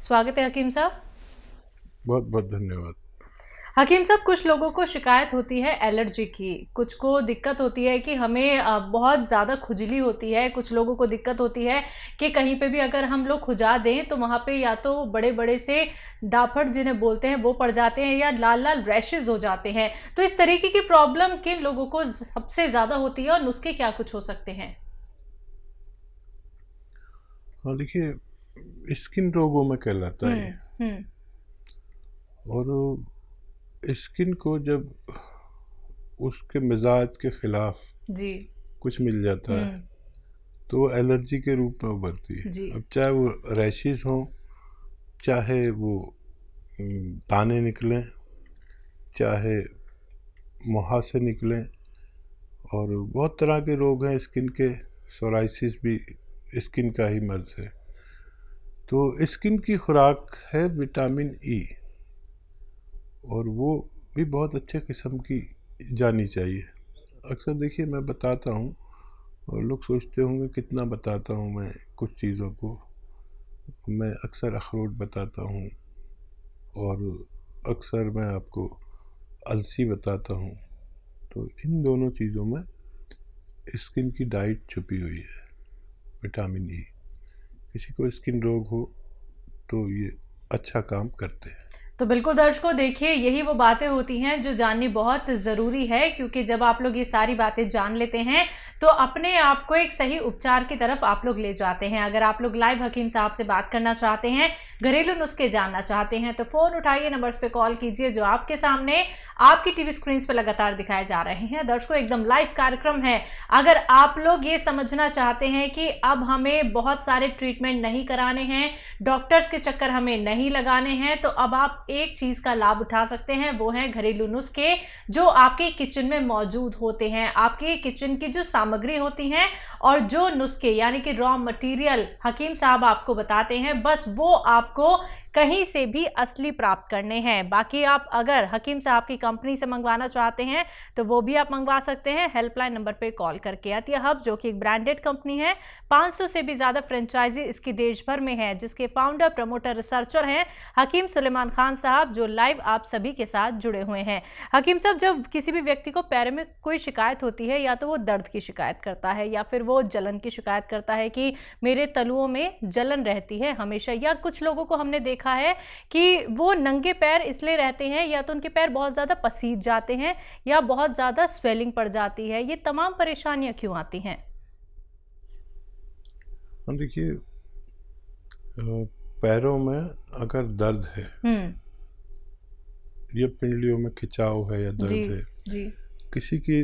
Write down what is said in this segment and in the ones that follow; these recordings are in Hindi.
स्वागत है हकीम साहब। बहुत बहुत धन्यवाद। हकीम साहब, कुछ लोगों को शिकायत होती है एलर्जी की, कुछ को दिक्कत होती है कि हमें बहुत ज़्यादा खुजली होती है, कुछ लोगों को दिक्कत होती है कि कहीं पे भी अगर हम लोग खुजा दें तो वहाँ पे या तो बड़े बड़े से डाफड़ जिन्हें बोलते हैं वो पड़ जाते हैं या लाल लाल रैशेज हो जाते हैं। तो इस तरीके की प्रॉब्लम किन लोगों को सबसे ज़्यादा होती है और नुस्खे क्या कुछ हो सकते हैं? हाँ, देखिए, स्किन रोगों में कहलाता है हम्म। और स्किन को जब उसके मिजाज के खिलाफ जी। कुछ मिल जाता है तो वो एलर्जी के रूप में उभरती है। जी। अब चाहे वो रैशेज हों, चाहे वो दाने निकलें, चाहे मुहासे निकलें, और बहुत तरह के रोग हैं स्किन के। सोराइसिस भी स्किन का ही मर्ज है। तो स्किन की खुराक है विटामिन ई, और वो भी बहुत अच्छे किस्म की जानी चाहिए। अक्सर देखिए मैं बताता हूँ और लोग सोचते होंगे कितना बताता हूँ मैं कुछ चीज़ों को। मैं अक्सर अखरोट बताता हूँ और अक्सर मैं आपको अलसी बताता हूँ। तो इन दोनों चीज़ों में स्किन की डाइट छुपी हुई है, विटामिन ई। किसी को स्किन रोग हो तो ये अच्छा काम करते हैं। तो बिल्कुल दर्शकों, देखिए यही वो बातें होती हैं जो जाननी बहुत ज़रूरी है, क्योंकि जब आप लोग ये सारी बातें जान लेते हैं तो अपने आप को एक सही उपचार की तरफ आप लोग ले जाते हैं। अगर आप लोग लाइव हकीम साहब से बात करना चाहते हैं, घरेलू नुस्खे जानना चाहते हैं, तो फ़ोन उठाइए, नंबर्स पे कॉल कीजिए जो आपके सामने आपकी टीवी स्क्रीन पे लगातार दिखाए जा रहे हैं। दर्शकों, एकदम लाइव कार्यक्रम है। अगर आप लोग ये समझना चाहते हैं कि अब हमें बहुत सारे ट्रीटमेंट नहीं कराने हैं, डॉक्टर्स के चक्कर हमें नहीं लगाने हैं, तो अब आप एक चीज का लाभ उठा सकते हैं, वो है घरेलू नुस्खे जो आपके किचन में मौजूद होते हैं। आपके किचन की जो सामग्री होती है और जो नुस्खे यानी कि रॉ मटेरियल हकीम साहब आपको बताते हैं, बस वो आपको कहीं से भी असली प्राप्त करने हैं। बाकी आप अगर हकीम साहब की कंपनी से मंगवाना चाहते हैं तो वो भी आप मंगवा सकते हैं हेल्पलाइन नंबर पे कॉल करके। अतिया हब जो कि एक ब्रांडेड कंपनी है, 500 से भी ज्यादा फ्रेंचाइजी इसकी देश भर में है, जिसके फाउंडर, प्रमोटर, रिसर्चर हैं हकीम सुलेमान खान साहब, जो लाइव आप सभी के साथ जुड़े हुए हैं। हकीम साहब, जब किसी भी व्यक्ति को पैर में कोई शिकायत होती है, या तो वो दर्द की शिकायत करता है या फिर वो जलन की शिकायत करता है कि मेरे तलुओं में जलन रहती है हमेशा, या कुछ लोगों को हमने देखा है कि वो नंगे पैर इसलिए रहते हैं या तो उनके पैर बहुत ज़्यादा पसीज जाते हैं या बहुत ज़्यादा स्वेलिंग पड़ जाती है, ये तमाम परेशानियां क्यों आती हैं? देखिए, पैरों में अगर दर्द है या पिंडलियों में खिंचाव है या दर्द है, जी। किसी की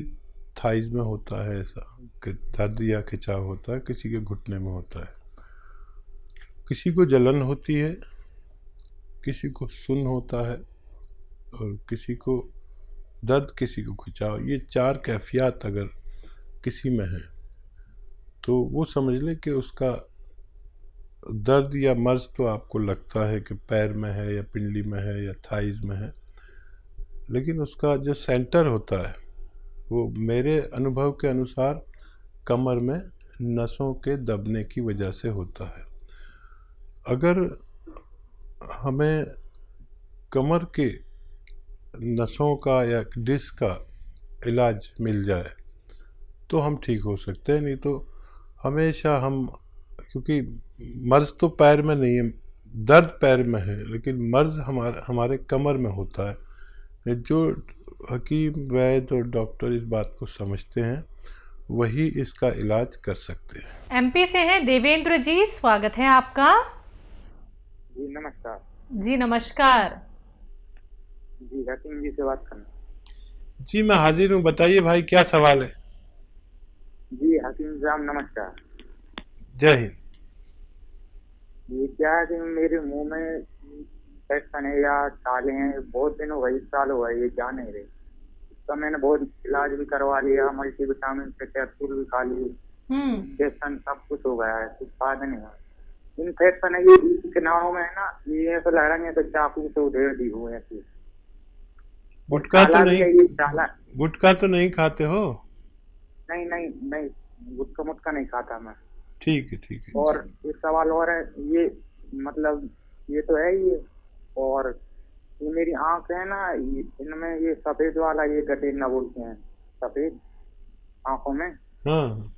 थाइज में होता है ऐसा कि दर्द या खिंचाव होता है, किसी के घुटने में होता है, किसी को जलन होती है, किसी को सुन्न होता है, और किसी को दर्द, किसी को खिंचाव। ये 4 कैफियत अगर किसी में है तो वो समझ ले कि उसका दर्द या मर्ज तो आपको लगता है कि पैर में है या पिंडली में है या थाइज में है, लेकिन उसका जो सेंटर होता है वो मेरे अनुभव के अनुसार कमर में नसों के दबने की वजह से होता है। अगर हमें कमर के नसों का या डिस्क का इलाज मिल जाए तो हम ठीक हो सकते हैं, नहीं तो हमेशा हम, क्योंकि मर्ज तो पैर में नहीं है, दर्द पैर में है, लेकिन मर्ज हमारे कमर में होता है। जो हकीम, वैद्य और डॉक्टर इस बात को समझते हैं वही इसका इलाज कर सकते हैं। एमपी से हैं देवेंद्र जी, स्वागत है आपका। जी नमस्कार। जी नमस्कार। जी हकीम जी से बात करना। जी मैं हाजिर हूँ, बताइए भाई क्या सवाल है। जी हकीम साहब नमस्कार। जय हिंद। ये क्या है कि मेरे मुंह में इन्फेक्शन है या छाले हैं, बहुत दिन हो गए, 1 साल हो गए, ये जा नहीं रहे। तो मैंने बहुत इलाज भी करवा लिया, मल्टीविटामिन से कैप्सूल भी खा लिए, इंजेक्शन सब कुछ हो गया है, कुछ फायदा नहीं हुआ। इन्फेक्शन है ये किनारों में है ना, ये ऐसा लग रहा है तो चाकू से उधेड़ दी हुए ऐसी। गुटखा तो नहीं खाते हो? नहीं नहीं नहीं, गुटखा मुटका नहीं खाता मैं। ठीक है। और एक सवाल और है, ये मतलब ये तो है ही है। और ये मेरी आंख है ना, इनमें ये सफेद वाला ये गठेना बोलते हैं, सफेद आंखों में, हाँ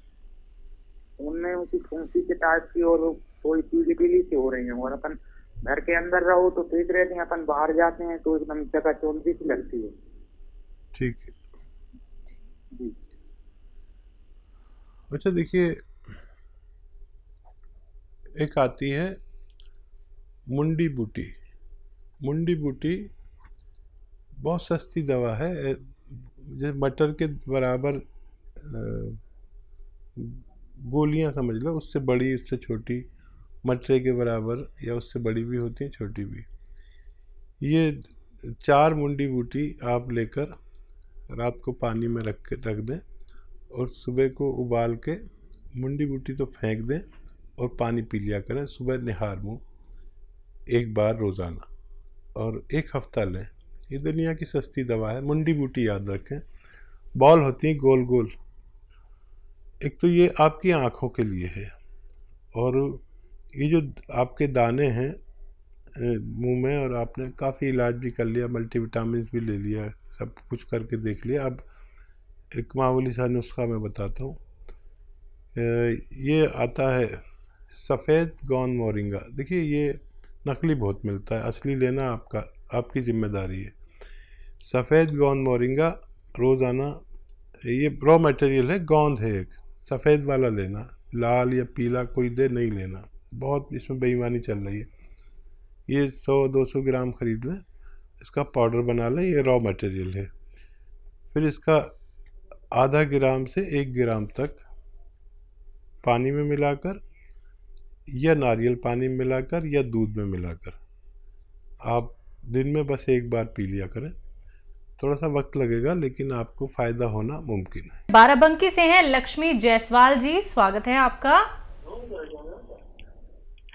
उनमें उनकी फुंसी के टाइप की और थोड़ी पीली पीली सी हो रही है। और अपन घर के अंदर रहो तो ठीक रहती है, अपन बाहर जाते हैं तो एकदम जगह चौंधी सी लगती है। ठीक है। जी। अच्छा देखिए, एक आती है मुंडी बूटी। मुंडी बूटी बहुत सस्ती दवा है, जैसे मटर के बराबर गोलियां समझ लो, उससे बड़ी उससे छोटी, मटरे के बराबर या उससे बड़ी भी होती हैं, छोटी भी। ये 4 मुंडी बूटी आप लेकर रात को पानी में रख दें और सुबह को उबाल के मुंडी बूटी तो फेंक दें और पानी पी लिया करें सुबह निहार मुँह 1 बार रोज़ाना, और 1 हफ्ता लें। ये दुनिया की सस्ती दवा है। मुंडी बूटी याद रखें, बॉल होती हैं गोल गोल। एक तो ये आपकी आँखों के लिए है, और ये जो आपके दाने हैं मुंह में, और आपने काफ़ी इलाज भी कर लिया, मल्टीविटामिन भी ले लिया, सब कुछ करके देख लिया, अब एक मामूली सा नुस्खा मैं बताता हूँ। ये आता है सफ़ेद गोंद मोरिंगा। देखिए ये नकली बहुत मिलता है, असली लेना आपकी जिम्मेदारी है। सफ़ेद गोंद मोरिंगा रोज़ाना, ये रॉ मटेरियल है, गोंद है एक, सफ़ेद वाला लेना, लाल या पीला कोई दे नहीं लेना, बहुत इसमें बेईमानी चल रही है। ये 100-200 ग्राम खरीद लें, इसका पाउडर बना लें, ये रॉ मटेरियल है। फिर इसका आधा ग्राम से 1 ग्राम तक पानी में मिलाकर या नारियल पानी में मिलाकर या दूध में मिलाकर आप दिन में बस 1 बार पी लिया करें। थोड़ा सा वक्त लगेगा लेकिन आपको फ़ायदा होना मुमकिन है। बाराबंकी से हैं लक्ष्मी जायसवाल जी, स्वागत है आपका।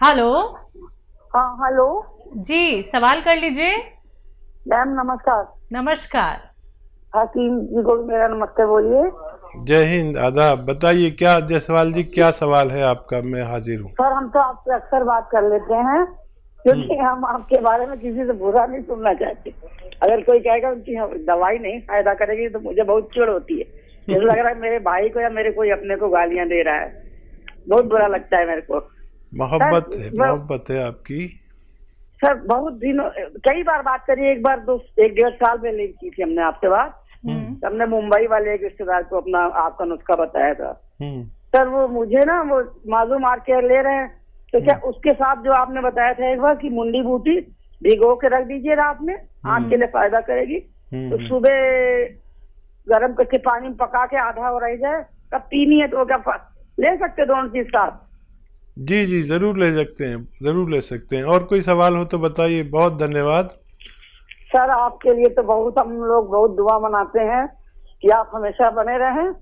हेलो। हाँ हेलो जी, सवाल कर लीजिए। मैम नमस्कार। नमस्कार। हकीम जी को मेरा नमस्ते बोलिए। जय हिंद, आदाब। बताइए क्या जायसवाल जी, क्या सवाल है आपका? मैं हाजिर हूँ। सर हम तो आपसे अक्सर बात कर लेते हैं, क्योंकि हम आपके बारे में किसी से बुरा नहीं सुनना चाहते। अगर कोई कहेगा उनकी दवाई नहीं फायदा करेगी तो मुझे बहुत चिढ़ होती है। जैसे लग रहा है मेरे भाई को या मेरे कोई अपने को गालियां दे रहा है, बहुत बुरा लगता है मेरे को। मोहब्बत है आपकी। सर बहुत दिनों, कई बार बात करी, एक बार 1-1.5 साल पहले की थी हमने आपसे बात। हमने मुंबई वाले एक रिश्तेदार को अपना आपका नुस्खा बताया था। सर वो मुझे ना वो मालूम आर केयर ले रहे हैं, तो क्या उसके साथ जो आपने बताया था एक बार कि मुंडी बूटी भिगो के रख दीजिए रात में, आँख के लिए फायदा करेगी, तो सुबह गर्म करके पानी में पका के आधा हो रह जाए, तब पीनी है तो क्या ले सकते दोनों चीज साथ? जी जी जरूर ले सकते हैं, जरूर ले सकते हैं। और कोई सवाल हो तो बताइए। बहुत धन्यवाद सर, आपके लिए तो बहुत हम लोग बहुत दुआ मनाते हैं कि आप हमेशा बने रहें।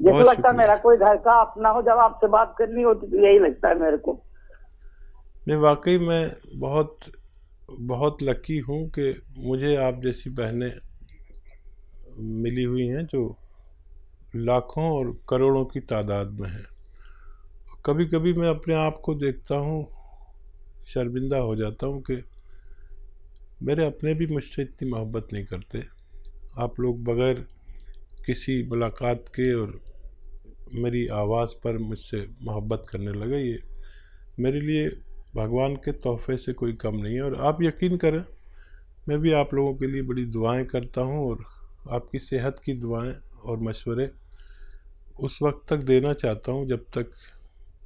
जैसे लगता है मेरा कोई घर का अपना हो, जब आपसे बात करनी होती तो यही लगता है मेरे को। नहीं, वाकई मैं बहुत बहुत लकी हूँ कि मुझे आप जैसी बहनें मिली हुई हैं जो लाखों और करोड़ों की तादाद में हैं। कभी कभी मैं अपने आप को देखता हूँ, शर्मिंदा हो जाता हूँ कि मेरे अपने भी मुझसे इतनी मोहब्बत नहीं करते। आप लोग बग़ैर किसी मुलाकात के और मेरी आवाज़ पर मुझसे मोहब्बत करने लगे, ये मेरे लिए भगवान के तोहफे से कोई कम नहीं है। और आप यकीन करें, मैं भी आप लोगों के लिए बड़ी दुआएं करता हूं, और आपकी सेहत की दुआएं और मशवरे उस वक्त तक देना चाहता हूं जब तक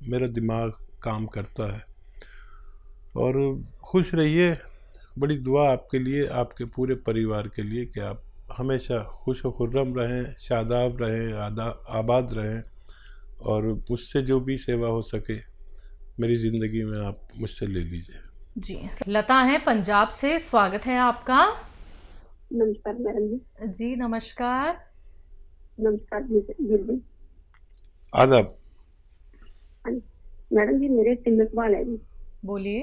मेरा दिमाग काम करता है। और खुश रहिए, बड़ी दुआ आपके लिए, आपके पूरे परिवार के लिए कि आप हमेशा खुश व खुर्रम रहें, शादाब रहें, आबाद रहें, और मुझसे जो भी सेवा हो सके मेरी ज़िंदगी में आप मुझसे ले लीजिए। जी, लता है पंजाब से, स्वागत है आपका। नमस्कार मैडम जी। जी नमस्कार। नमस्कार जी। आदाब। मैडम जी मेरे 3 सवाल है जी। बोलिए।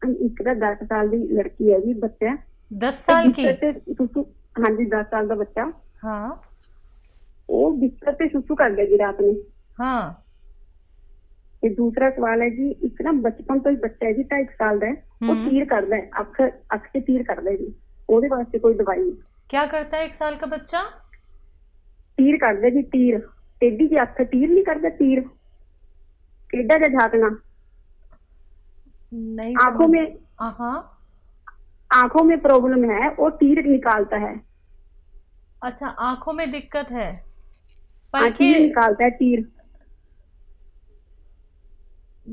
एक 10 साल की लड़की है जी, बच्चा 10 साल की? हाँ जी 10 साल का बच्चा। हाँ। वो बिस्तर पे सुसु कर गया जी रात में। हाँ। ये दूसरा सवाल है जी, इतना बचपन तो ही बच्चा है जी 2.5 साल ਦਾ वो तीर कर दे, अख से तीर कर दे जी, ਉਹਦੇ ਵਾਸਤੇ कोई दवाई? क्या करता है 1 साल का बच्चा? तीर कर दे जी, तीर टेढ़ी जी अख, तीर नहीं करता, तीर टेढ़ा जा झाकना नहीं आंखों में, हाँ आंखों में प्रॉब्लम है, वो तीर निकालता है। अच्छा, आंखों में दिक्कत है, तीर निकालता है, तीर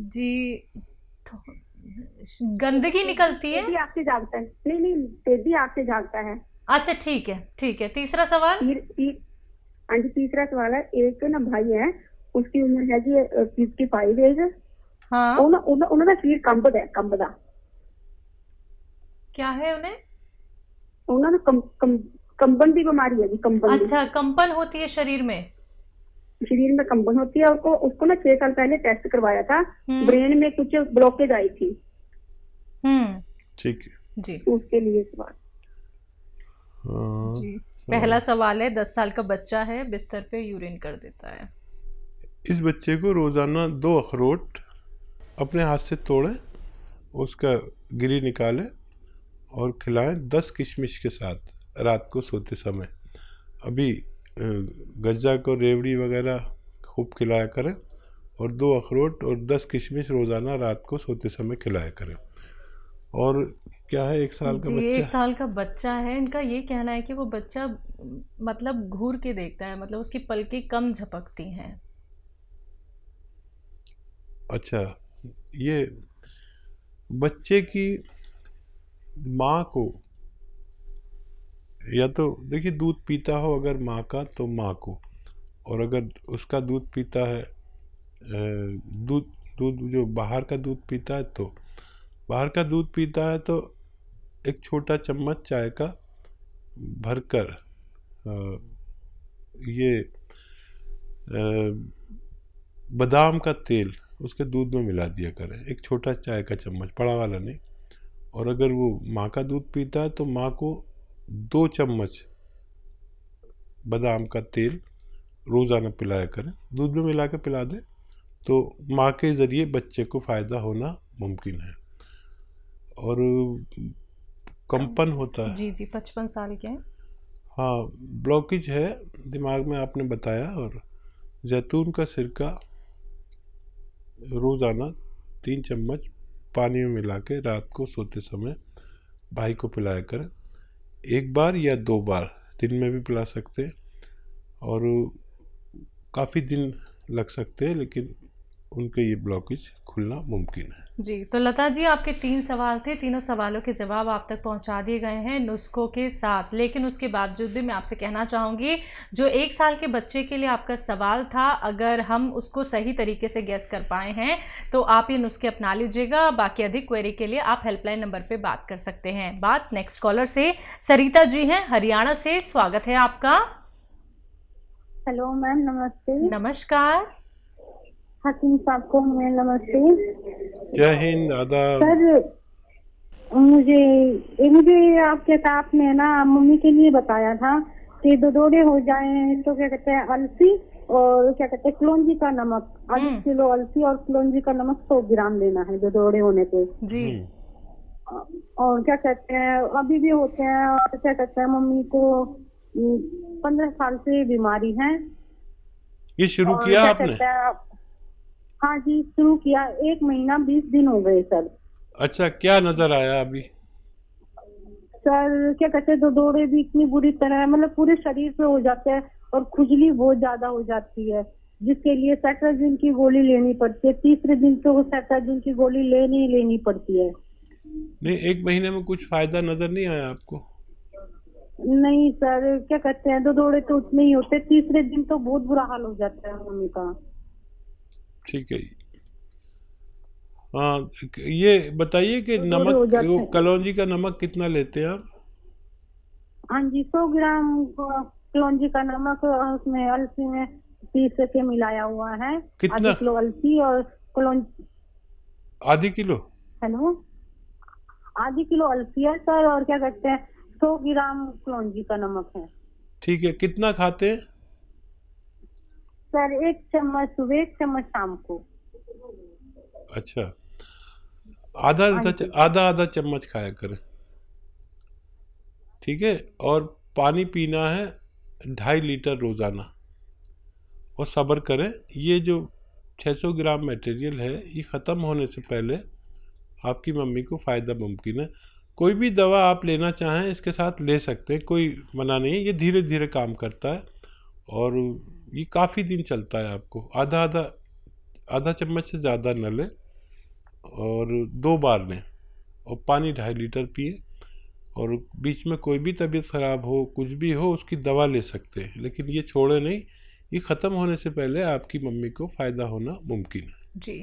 जी। तो गंदगी निकलती है, टेढ़ी आंख से झाकता है, नहीं टेढ़ी आंख से झाकता है। अच्छा ठीक है ठीक है। तीसरा सवाल? हाँ जी, तीसरा सवाल है, एक ना भाई है, उसकी उम्र है जी 55 एज। हाँ, उन्होंने शरीर कंबदा क्या है उन्हें? उन्होंने कंबन की बीमारी है जी, कंबन। अच्छा, कंपन होती है शरीर में? शरीर में कंबन होती है। उसको ना 6 साल पहले टेस्ट करवाया था, ब्रेन में कुछ ब्लॉकेज आई थी। ठीक है जी, उसके लिए सवाल। जी। पहला सवाल है, 10 साल का बच्चा है, बिस्तर पे यूरिन कर देता है। इस बच्चे को रोजाना 2 अखरोट अपने हाथ से तोड़ें, उसका गिरी निकालें और खिलाएं 10 किशमिश के साथ रात को सोते समय। अभी गज्जा को रेवड़ी वगैरह खूब खिलाया करें और 2 अखरोट और 10 किशमिश रोज़ाना रात को सोते समय खिलाया करें। और क्या है, 1 साल का बच्चा, 1 साल का बच्चा है। इनका ये कहना है कि वो बच्चा मतलब घूर के देखता है, मतलब उसकी पलकें कम झपकती हैं। अच्छा, ये बच्चे की माँ को, या तो देखिए दूध पीता हो अगर माँ का तो माँ को, और अगर उसका दूध पीता है, दूध जो बाहर का दूध पीता है, तो बाहर का दूध पीता है तो एक छोटा चम्मच चाय का भरकर ये बादाम का तेल उसके दूध में मिला दिया करें, एक छोटा चाय का चम्मच, बड़ा वाला नहीं। और अगर वो माँ का दूध पीता है तो माँ को 2 चम्मच बादाम का तेल रोज़ाना पिलाया करें, दूध में मिला के पिला दें, तो माँ के ज़रिए बच्चे को फ़ायदा होना मुमकिन है। और कंपन होता है जी जी, 55 साल के हैं। हाँ, ब्लॉकेज है दिमाग में आपने बताया। और जैतून का सिरका रोज़ाना 3 चम्मच पानी में मिला के रात को सोते समय भाई को पिलाया करें, 1 बार या 2 बार दिन में भी पिला सकते हैं। और काफ़ी दिन लग सकते हैं, लेकिन उनके ये ब्लॉकेज खुलना मुमकिन है। जी, तो लता जी, आपके 3 सवाल थे, तीनों सवालों के जवाब आप तक पहुंचा दिए गए हैं नुस्खों के साथ। लेकिन उसके बावजूद भी मैं आपसे कहना चाहूँगी, जो 1 साल के बच्चे के लिए आपका सवाल था, अगर हम उसको सही तरीके से गेस कर पाए हैं तो आप ये नुस्खे अपना लीजिएगा। बाकी अधिक क्वेरी के लिए आप हेल्पलाइन नंबर पर बात कर सकते हैं। बात नेक्स्ट कॉलर से सरिता जी हैं, हरियाणा से। स्वागत है आपका। हेलो मैम, नमस्ते। नमस्कार। हकीम साहब को मैं नमस्ते। जय हिंद, आदाब। सर मुझे आपने ना मम्मी के लिए बताया था कि दौरे हो जाए तो क्या कहते हैं, अलसी और क्या कहते हैं कलौंजी का नमक, 1 किलो अलसी और कलौंजी का नमक 100 ग्राम लेना है दौरे होने पे जी। और क्या कहते हैं, अभी भी होते हैं, और क्या कहते हैं मम्मी को 15 साल से बीमारी है। ये शुरू किया आपने? हाँ जी, शुरू किया, 1 महीना 20 दिन हो गए सर। अच्छा, क्या नजर आया अभी? सर क्या कहते हैं, दौरे भी इतनी बुरी तरह, मतलब पूरे शरीर पे हो जाते हैं और खुजली बहुत ज्यादा हो जाती है, जिसके लिए सेट्राजिन की गोली लेनी पड़ती है। 3रे दिन तो सेट्राजिन की गोली लेनी पड़ती है। नहीं, 1 महीने में कुछ फायदा नजर नहीं आया आपको? नहीं सर, क्या कहते हैं, दौरे तो उतने ही होते, 3रे दिन तो बहुत बुरा हाल हो जाता है मम्मी का। ठीक है। हाँ, ये बताइए कि नमक, वो कलौंजी का नमक कितना लेते हैं आप? हाँ जी, 100 ग्राम कलौंजी का नमक, उसमें अलसी में पीस के मिलाया हुआ है। कितना? 1/2 किलो अलसी और कलौंजी। 1/2 किलो? हेलो, 1/2 किलो अलसी है सर, और क्या कहते हैं 100 ग्राम कलौंजी का नमक है। ठीक है। कितना खाते हैं सर? 1 चम्मच सुबह, 1 चम्मच शाम को। अच्छा, आधा आधा चम्मच खाया करें, ठीक है। और पानी पीना है 2.5 लीटर रोज़ाना। और सब्र करें, ये जो 600 ग्राम मटेरियल है ये ख़त्म होने से पहले आपकी मम्मी को फ़ायदा मुमकिन है। कोई भी दवा आप लेना चाहें इसके साथ ले सकते हैं, कोई मना नहीं है। ये धीरे धीरे काम करता है और ये काफ़ी दिन चलता है। आपको आधा चम्मच से ज़्यादा न लें और 2 बार लें, और पानी 2.5 लीटर पिए। और बीच में कोई भी तबीयत ख़राब हो, कुछ भी हो, उसकी दवा ले सकते हैं, लेकिन ये छोड़े नहीं। ये ख़त्म होने से पहले आपकी मम्मी को फ़ायदा होना मुमकिन है। जी।